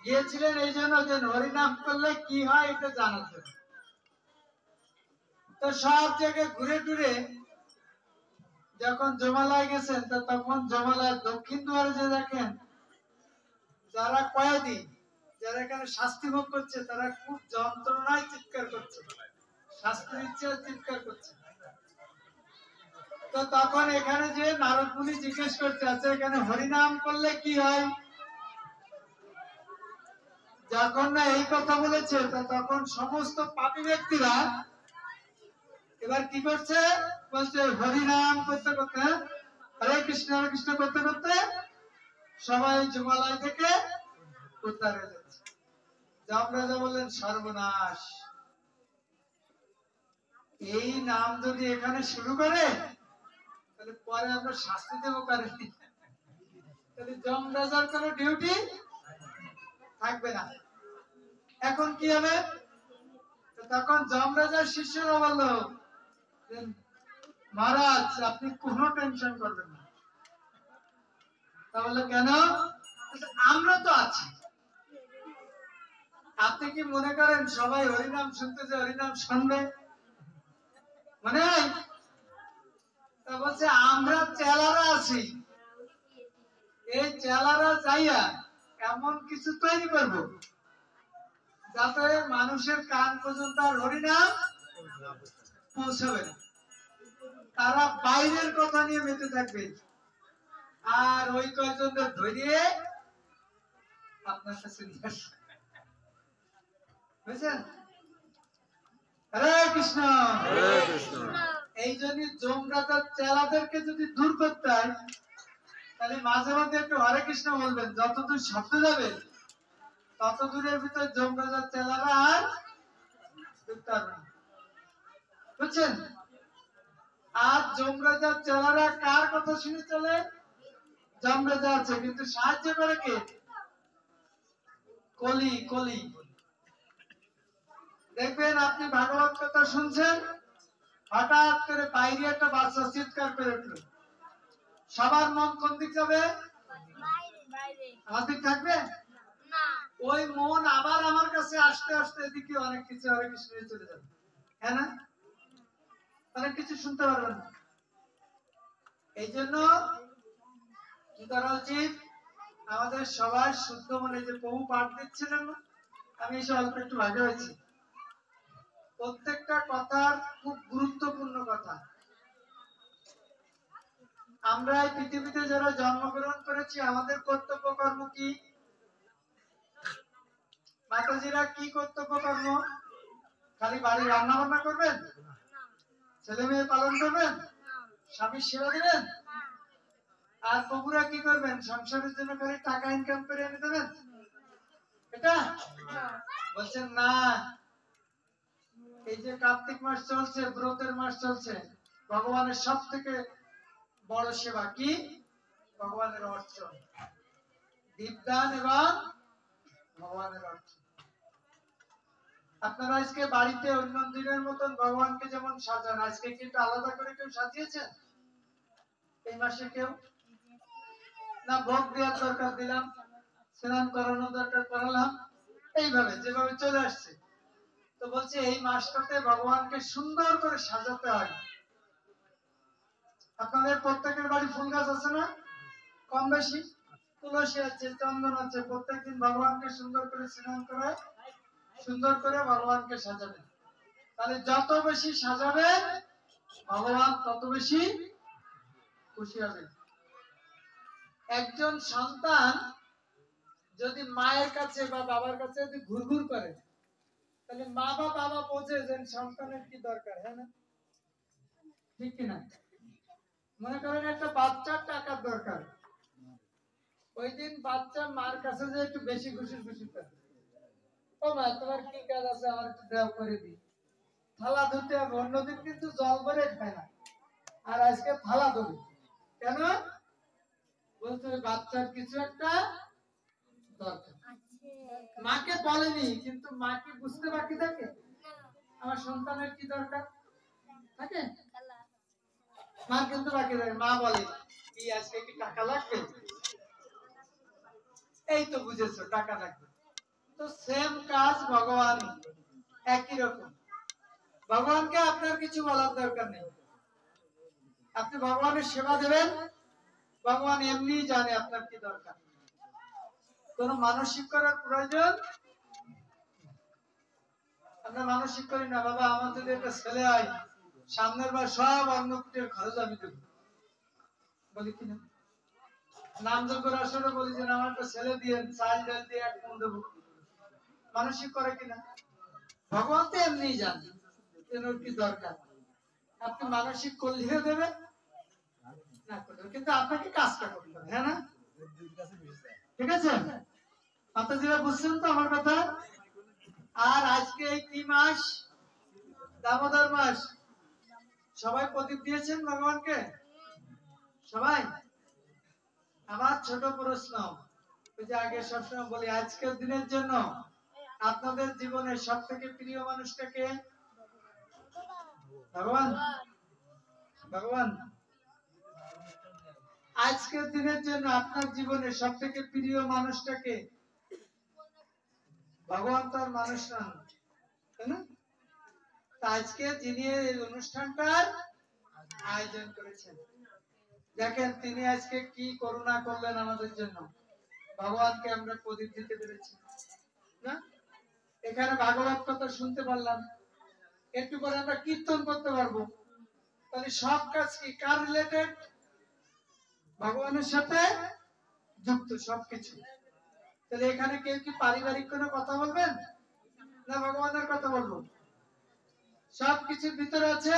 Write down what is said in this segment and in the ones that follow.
গিয়েছিলেন এই জন্য যে হরিনাম করলে কি হয় এটা জানার জন্য। তো সব জায়গায় ঘুরে টুরে যখন জমালয় গেছেন, তো তখন জমালয় দক্ষিণ দুয়ারে যে দেখেন যারা কয়েদি, যারা এখানে শাস্তি ভোগ করছে, তারা খুব যন্ত্রণায় চিৎকার করছে, শাস্তির ইচ্ছে চিৎকার করছে। তো তখন এখানে যে নারদ মুনি জিজ্ঞেস করতে আছে এখানে হরিনাম করলে কি হয়। যখন না এই কথা বলেছে, তো তখন সমস্ত পাপী ব্যক্তিরা এবার কি করছে, বলছে হরিনাম করতে করতে, হরে কৃষ্ণ করতে করতে সবাই জমালয় থেকে উদ্ধার হয়ে যাচ্ছে। যমরাজা বললেন সর্বনাশ, এই নাম যদি এখানে শুরু করে তাহলে পরে আমরা শাস্তি দেবো কারে, তাহলে যমরাজার কোনো ডিউটি থাকবে না। এখন কি হবে, তখন যমরাজার শিষ্যরা বলল মহারাজ আপনি কোনো টেনশন করবেন না। তাহলে কেন, আমরা তো আছি। আপনি কি মনে করেন সবাই হরিনাম শুনতে যে হরিনাম শুনবে, মানে তা বলছে আমরা চেলারা আছি, এই চেলারা চাইয়া এমন কিছু তৈরি করব যাতে মানুষের কান পর্যন্ত আর হরিনাম পৌঁছাবে না। তারা বাইরের কথা নিয়ে মেতে থাকবে, আর ওই কয়জনদের ধরিয়ে আপনার কাছে নিয়ে আসবে। বুঝছেন? হরে কৃষ্ণ। এই জন্য যমরাজার চেলাদেরকে যদি দূর করতে হয়, তাহলে মাঝে মাঝে একটু হরে কৃষ্ণ বলবেন, যতদূর শব্দ যাবে তত দূরের ভিতরে যমরাজার চেলারা আর ঢুকতে পারবে না। বুঝছেন? আর যমরাজার চেলারা কার কথা শুনে চলে, যমরাজা আছে কিন্তু সাহায্য করে কে, কলি। কলি দেখবেন আপনি ভাগবত কথা শুনছেন, হঠাৎ করে বাইরে একটা বাচ্চা চিৎকার করে উঠল, সবার মন কোন দিক যাবে, আমার দিক থাকবে না। ওই মন আবার আমার কাছে আসতে আসতে এদিকে অনেক কিছু হরে কৃষ্ণ চলে যাবে, হ্যাঁ না, অনেক কিছু শুনতে পারবেন না। এই জন্য কি করা উচিত, আমাদের সবার শুদ্ধ মনে, যে প্রভু পাঠ দিচ্ছিলেন না, আমি এসে অল্প একটু ভাগে হয়েছি, প্রত্যেকটা কথার খুব গুরুত্বপূর্ণ কথা। আমরা এই পৃথিবীতে যারা জন্মগ্রহণ করেছি আমাদের কর্তব্য কর্ম কি, মাতাজিরা কি কর্তব্য কর্ম, খালি বাড়ি রান্না বান্না করবেন, ছেলে মেয়ে পালন করবেন, স্বামীর সেবা দিবেন, আর প্রভুরা কি করবেন, সংসারের জন্য খালি টাকা ইনকাম করে এনে দেবেন, এটা বলছেন না। এই যে কার্তিক মাস চলছে, ব্রতের মাস চলছে, ভগবানের সব থেকে বড় সেবা কি, ভগবানের অর্চন, দীপদান এবং ভগবানের অর্চন। আপনারা আজকে বাড়িতে অন্য দিনের মতন ভগবানকে যেমন সাজান, আজকে কি একটু আলাদা করে কেউ সাজিয়েছেন এই মাসে, কেউ না, ভোগ দেওয়ার দরকার দিলাম, স্নান করানো দরকার করালাম, এইভাবে যেভাবে চলে আসছে। তো বলছে এই মাসটাতে ভগবানকে সুন্দর করে সাজাতে হয়। আপনাদের প্রত্যেকের বাড়ি ফুল গাছ আছে না, কম বেশি, তুলসী আছে, চন্দন আছে, প্রত্যেকদিন ভগবানকে সুন্দর করে স্নান করে সুন্দর করে ভগবানকে সাজাবেন। তাহলে যত বেশি সাজাবেন ভগবান তত বেশি খুশি হবেন। একজন সন্তান যদি মায়ের কাছে বা বাবার কাছে যদি ঘুরঘুর করে, তাহলে মা বা বাবা বোঝে যে সন্তানের কি দরকার, হ্যাঁ না, ঠিক কিনা? মনে করেন একটা বাচ্চার টাকার দরকার, ওই দিন বাচ্চা মার কাছে যে একটু বেশি খুশি খুশি করে, ও মা তোমার কি কাজ আছে আমার একটু দেওয়া করে দি, থালা ধুতে হবে, অন্যদিন কিন্তু জল ভরে খায় না, আর আজকে থালা ধরে, কেন বলতে বাচ্চার কিছু একটা দরকার। মাকে বলেনি কিন্তু মা কি বুঝতে বাকি থাকে, আমার সন্তানের কি দরকার থাকে, মা কিন্তু বাকি থাকে, মা বলে কি আজকে কি টাকা লাগবে, এই তো বুঝেছো টাকা লাগবে, তো সেম কাজ ভগবান একই রকম। ভগবানকে আপনার কিছু বলার দরকার নেই, আপনি ভগবানের সেবা দেবেন, ভগবান এমনি জানে আপনার কি দরকার, কোন মানসিক করার প্রয়োজন। আমরা মানসিক করি না, বাবা আমার যদি একটা ছেলে হয় সামনের বার সব অন্নকূটের খরচ আমি দেব, বলি কিনা? নাম যজ্ঞের আসরে বলি যে আমার একটা ছেলে দিয়ে চাল ডাল দিয়ে এক মন দেবো, মানসিক করে কিনা? ভগবান তো এমনি জানে কি দরকার, আপনি মানসিক করলেও দেবেন না করলেও, কিন্তু আপনাকে কাজটা করতে হবে, হ্যাঁ না? ঠিক আছে, মাতাজিরা বুঝছেন তো আমার কথা? আর আজকে এই কি মাস? দামোদর মাস। সবাই প্রদীপ দিয়েছেন ভগবানকে? সবাই? আমার ছোট প্রশ্ন, ওই যে আগে সবসময় বলি, আজকের দিনের জন্য আপনাদের জীবনের সব থেকে প্রিয় মানুষটাকে? ভগবান। ভগবান আজকের দিনের জন্য আপনার জীবনের সব থেকে প্রিয় মানুষটাকে? ভগবান তো আর মানুষ নন, তাই না? আজকে যিনি এই অনুষ্ঠানটার আয়োজন করেছেন, দেখেন তিনি আজকে কি করুণা করলেন আমাদের জন্য, ভগবানকে আমরা প্রদীপ দিতে পেরেছি না? এখানে ভাগবত কথা শুনতে পারলাম, একটু পরে আমরা কীর্তন করতে পারবো, তাহলে সব কাজ কি কার রিলেটেড? ভগবানের সাথে যুক্ত সবকিছু। তাহলে এখানে কেউ কি পারিবারিক কোনো কথা বলবেন না ভগবানের কথা বলবো? সবকিছুর ভিতরে আছে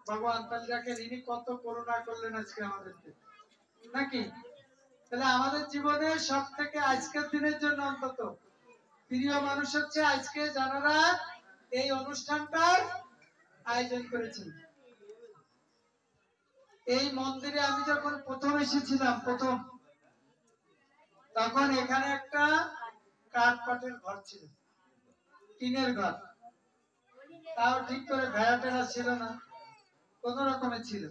ভগবান। তাহলে দেখেন ইনি কত করুণা করলেন আজকে আমাদেরকে, নাকি? তাহলে আমাদের জীবনে সব থেকে আজকের দিনের জন্য অন্তত প্রিয় মানুষ হচ্ছে আজকে যারা এই অনুষ্ঠানটার আয়োজন করেছেন। এই মন্দিরে আমি যখন প্রথম এসেছিলাম, তখন এখানে একটা কাঠপাটের ঘর ছিল, টিনের ঘর, তাও ঠিক করে ভেড়াটেরা ছিল না, কোন রকমে ছিল।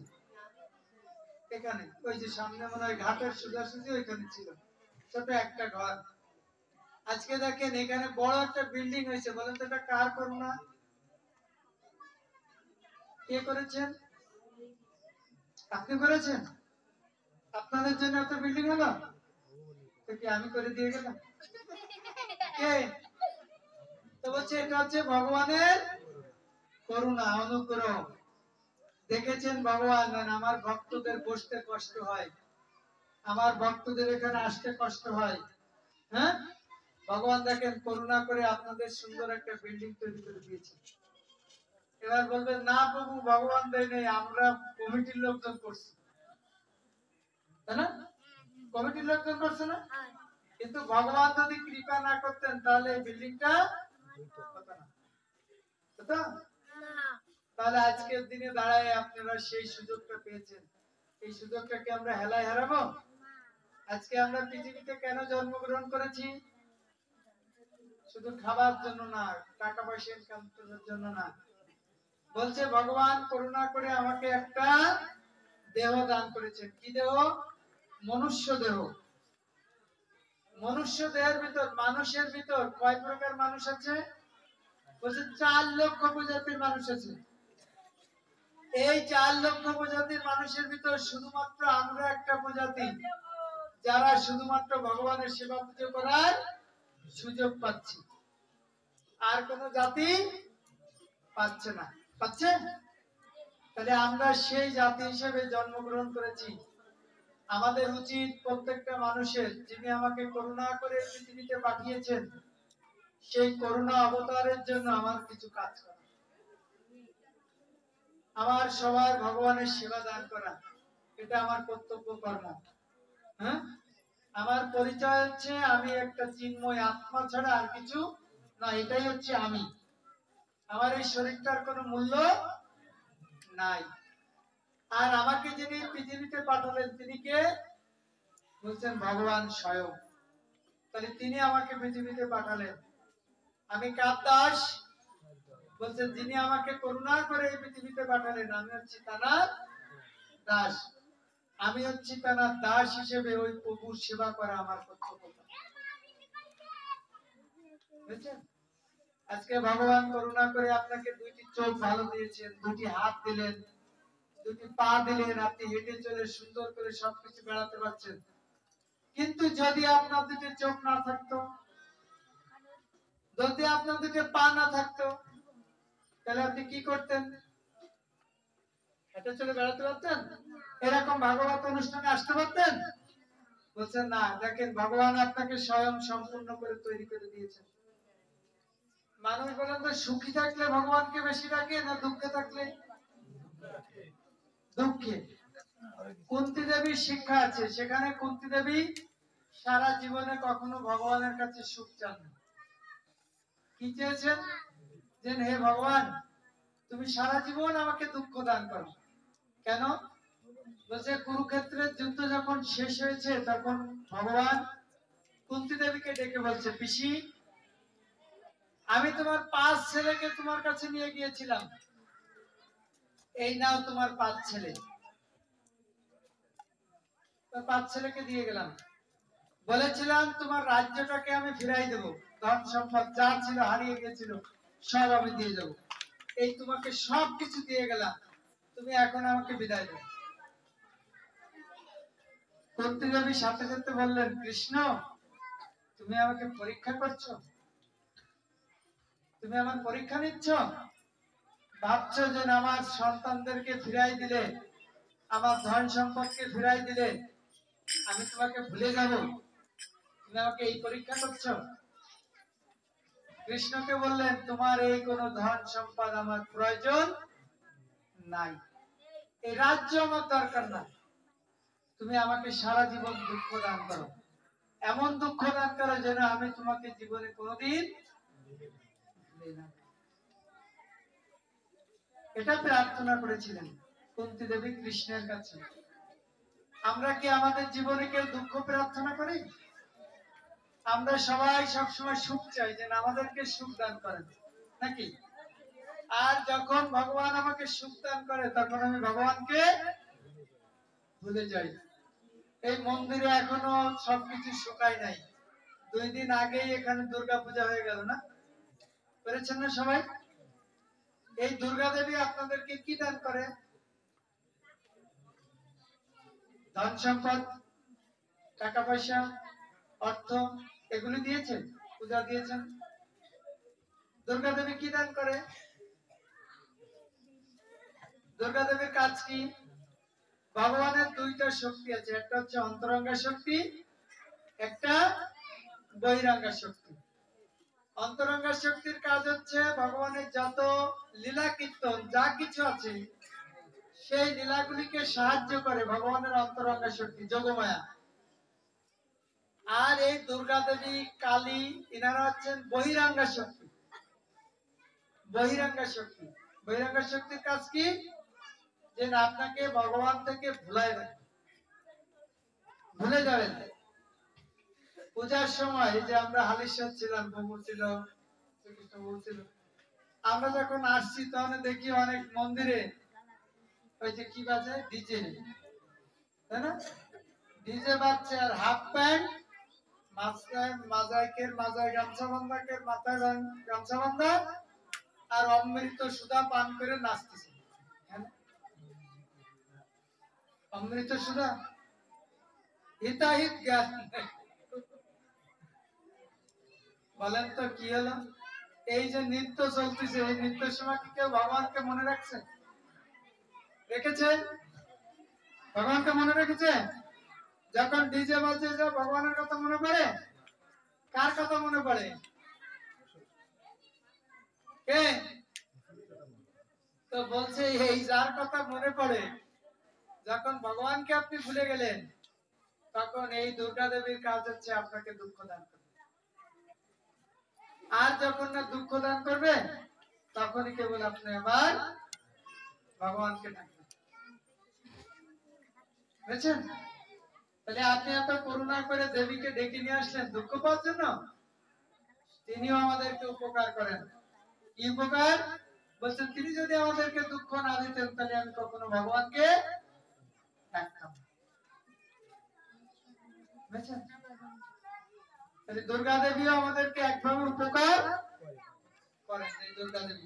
এখানে ওই যে সামনে মনে হয় ঘাটের সোজাসুজি ওইখানে ছিল ছোট একটা ঘর। আজকে দেখেন এখানে বড় একটা বিল্ডিং হয়েছে, বলেন তো এটা কার করুণা? কে করেছেন? আপনি করেছেন? আপনাদের জন্য এত বিল্ডিং হলো, তো কি আমি করে দিয়ে গেলাম? কে? তো বলছে এটা হচ্ছে ভগবানের করুণা, অনুগ্রহ। দেখেছেন ভগবান আমার ভক্তদের বসতে কষ্ট হয়, আমার ভক্তদের এখানে আসতে কষ্ট হয়, হ্যাঁ? ভগবান দেখেন করুণা করে আপনাদের সুন্দর একটা বিল্ডিং তৈরি করে দিয়েছে। এবার বলবেন না প্রভু ভগবান দেয় নেই, আমরা কমিটির লোকজন করছি, তাই না? কমিটির লোকজন করছে না? কিন্তু ভগবান যদি কৃপা না করতেন তাহলে এই বিল্ডিংটা হতো না, হতো? তাহলে আজকের দিনে দাঁড়ায় আপনারা সেই সুযোগটা পেয়েছেন, এই সুযোগটাকে আমরা হেলায় হারাবো? আজকে আমরা পৃথিবীতে কেন জন্মগ্রহণ করেছি? শুধু খাবার জন্য না, টাকা পয়সা ইনকাম করার জন্য না। বলছে ভগবান করুণা করে আমাকে একটা দেহ দান করেছেন। কি দেহ? মনুষ্য দেহ। মনুষ্য দেহের ভিতর, মানুষের ভিতর কয় প্রকার মানুষ আছে? বলছে 4 লক্ষ প্রজাতির মানুষ আছে। এই 4 লক্ষ প্রজাতির মানুষের ভিতর শুধুমাত্র আমরা একটা প্রজাতি যারা শুধুমাত্র ভগবানের সেবা পুজো করার সুযোগ পাচ্ছি, আর কোন জাতি পাচ্ছে না। পাচ্ছে? তাহলে আমরা সেই জাতি হিসেবে জন্মগ্রহণ করেছি। আমাদের উচিত প্রত্যেকটা মানুষের, যিনি আমাকে করুণা করে পৃথিবীতে পাঠিয়েছেন, সেই করুণা অবতারের জন্য আমার কিছু কাজ করা, আমার সবার ভগবানের সেবা দান করা, এটা আমার কর্তব্য কর্ম। হ্যাঁ, আমার পরিচয় হচ্ছে আমি একটা চিন্ময় আত্মা ছাড়া আর কিছু না, এটাই হচ্ছে আমি। আমার এই শরীরটার কোনো মূল্য নাই। আর আমাকে যিনি পৃথিবীতে পাঠালেন তিনি কে? বলছেন ভগবান স্বয়ং। তাহলে তিনি আমাকে পৃথিবীতে পাঠালেন, আমি কার দাস? বলছেন যিনি আমাকে করুণা করে এই পৃথিবীতে পাঠালেন, আমি হচ্ছি তার দাস। আমি হচ্ছি তার দাস হিসেবে ওই প্রভুর সেবা করা আমার কর্তব্য। বুঝছেন? আজকে ভগবান করুণা করে আপনাকে দুইটি চোখ ভালো দিয়েছেন, দুটি হাত দিলেন, দুটি পা দিলেন, আপনি হেঁটে চলে সুন্দর করে সবকিছু বেড়াতে পারছেন। কিন্তু যদি আপনার দুটি চোখ না থাকতো, যদি আপনার দুটি পা না থাকতো, তাহলে আপনি কি করতেন? হেঁটে চলে বেড়াতে পারতেন? এরকম ভাগবত অনুষ্ঠানে আসতে পারতেন? বলছেন না। দেখেন, ভগবান আপনাকে স্বয়ং সম্পূর্ণ করে তৈরি করে দিয়েছেন। মানুষ বলেন তো, সুখী থাকলে ভগবানকে বেশি ডাকে না দুঃখে থাকলে? দুঃখে। কুন্তী দেবীর শিক্ষা আছে, সেখানে কুন্তী দেবী সারা জীবনে কখনো ভগবানের কাছে সুখ চান না। কি চেয়েছেন? যে হে ভগবান, তুমি সারা জীবন আমাকে দুঃখ দান করো। কেন? বলছে কুরুক্ষেত্রের যুদ্ধ যখন শেষ হয়েছে, তখন ভগবান কুন্তী দেবীকে ডেকে বলছে, পিসি, আমি তোমার 5 ছেলেকে তোমার কাছে নিয়ে গিয়েছিলাম, এই নাও তোমার 5 ছেলে। 5 ছেলেকে দিয়ে গেলাম, বলেছিলাম তোমার রাজ্যটাকে আমি ফিরাই দেব, ধন সম্পদ যা ছিল হারিয়ে গেছিল সব আমি দিয়ে দেব, এই তোমাকে সব কিছু দিয়ে গেলাম, তুমি এখন আমাকে বিদায় দাও। কুন্তী দেবী সাথে সাথে বললেন, কৃষ্ণ, তুমি আমাকে পরীক্ষা করছো? তুমি আমার পরীক্ষা নিচ্ছ? ভাবছো যে আমার সন্তানদেরকে ফিরাই দিলে, আমার ধন সম্পদকে ফিরাই দিলে আমি তোমাকে ভুলে যাব? তুমি আমাকে এই পরীক্ষা করছো? কৃষ্ণকে বললেন, তোমার এই কোন ধন সম্পদ আমার প্রয়োজন নাই, এই রাজ্য আমার দরকার না, তুমি আমাকে সারা জীবন দুঃখ দান করো, এমন দুঃখ দান করো যেন আমি তোমাকে জীবনে কোনোদিন ভুলি না। এটা প্রার্থনা করেছিলেন কুন্তী দেবী কৃষ্ণের কাছে। আমরা কি আমাদের জীবনে কেউ দুঃখ প্রার্থনা করি? আমরা সবাই সবসময় সুখ চাই, যেন আমাদেরকে সুখ দান করেন, নাকি? আর যখন ভগবান আমাকে সুখ দান করে, তখন আমি ভগবানকে ভুলে যাই। এই মন্দিরে এখনো সবকিছু শুকায় নাই। 2 দিন আগেই এখানে দুর্গা পূজা হয়ে গেল, না? করেছেন না সবাই? এই দুর্গা দেবী আপনাদেরকে কি দান করে? ধন সম্পদ, টাকা পয়সা, অর্থ, এগুলি দিয়েছেন, পূজা দিয়েছেন। দুর্গা দেবী কি দান করে? দুর্গা দেবীর কাজ কি? ভগবানের 2টা শক্তি আছে, একটা হচ্ছে অন্তরঙ্গা শক্তি, একটা বহিরাঙ্গা শক্তি। অন্তরঙ্গা শক্তির কাজ হচ্ছে ভগবানের যত লীলা কীর্তন যা কিছু আছে, সেই লীলাগুলিকে সাহায্য করে ভগবানের অন্তরঙ্গা শক্তি, যোগমায়া। আর এই দুর্গা দেবী, কালী, ইনারা হচ্ছেন বহিরাঙ্গা শক্তি। বহিরাঙ্গা শক্তি, বহিরাঙ্গা শক্তির কাজ কি? যে আপনাকে ভগবান থেকে ভুলাই দেয়, ভুলে যাবেন। পূজার সময় যে আমরা হালিশার ছিলাম, প্রভু ছিল, শ্রীকৃষ্ণ বলছিল, আমরা যখন আসছি তখন দেখি অনেক মন্দিরে ওই যে কি বাজে, ডিজে, তাই না? ডিজে বাজছে, আর হাফ প্যান্ট, মাথায় মাথায় গামছা বান্ধা, মাথায় গামছা বান্ধা, আর অমৃত সুধা পান করে নাচতেছে। অমৃত সুধা, হিতাহিত জ্ঞান। বলেন তো কি হলো? এই যে নৃত্য চলতেছে, এই নৃত্যের সময় কি কেউ ভগবানকে মনে রাখছে? রেখেছে? ভগবানকে মনে রেখেছে? যখন ডিজে বাজে, যে ভগবানের কথা মনে পড়ে? কার কথা মনে পড়ে? কে? তো বলছে, এই যার কথা মনে পড়ে, যখন ভগবানকে আপনি ভুলে গেলেন, তখন এই দুর্গা দেবীর কাজ হচ্ছে আপনাকে দুঃখ দান করবে। আর যখন না দুঃখ দান করবে, তখনই কেবল আপনি আবার ভগবানকে ডাকবেন। বুঝছেন? তাহলে আপনি এত করুণা করে দেবীকে ডেকে নিয়ে আসলেন দুঃখ পাওয়ার জন্য? তিনিও আমাদেরকে উপকার করেন। কি উপকার? বলছেন, তিনি যদি আমাদেরকে দুঃখ না দিতেন, তাহলে আমি কখনো ভগবানকে ডাকতাম। বুঝছেন? দুর্গা দেবীও আমাদেরকে একভাবে উপকার করেন। এই দুর্গা দেবী